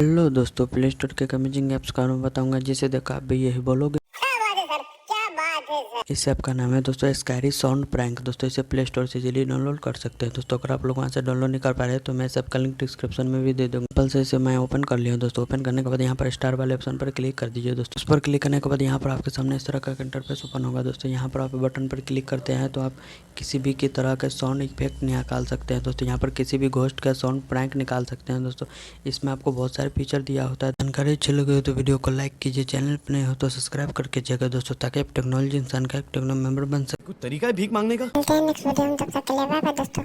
Hello दोस्तों, play store के amazing apps का नाम बताऊंगा जिसे देखा आप भी यही बोलोगे। इस ऐप का नाम है दोस्तों स्कैरी साउंड प्रैंक। दोस्तों इसे प्ले स्टोर से जल्दी डाउनलोड कर सकते हैं। दोस्तों अगर आप लोग वहाँ से डाउनलोड नहीं कर पा रहे हैं तो मैं इस ऐप का लिंक डिस्क्रिप्शन में भी दे दूंगा। सिंपल से इसे मैं ओपन कर लिया हूँ। दोस्तों ओपन करने के बाद यहाँ पर स्टार वाले ऑप्शन पर क्लिक कर दीजिए। दोस्तों उस पर क्लिक करने के बाद यहाँ पर आपके सामने इस तरह का इंटरफेस ओपन होगा। दोस्तों यहाँ पर आप बटन पर क्लिक करते हैं तो आप किसी भी की तरह के साउंड इफेक्ट निकाल सकते हैं। दोस्तों यहाँ पर किसी भी घोस्ट का साउंड प्रैंक निकाल सकते हैं। दोस्तों इसमें आपको बहुत सारे फीचर दिया होता है। जानकारी अच्छी लगी हो तो वीडियो को लाइक कीजिए, चैनल पर नए हो तो सब्सक्राइब करके जगह दोस्तों, ताकि आप टेक्नोलॉजी इंसान का एक टेक्नो मेंबर बन सके। कुछ तरीका है भीख मांगने का। मिलते हैं नेक्स्ट वीडियो में, तब तक के लिए बाय बाय दोस्तों।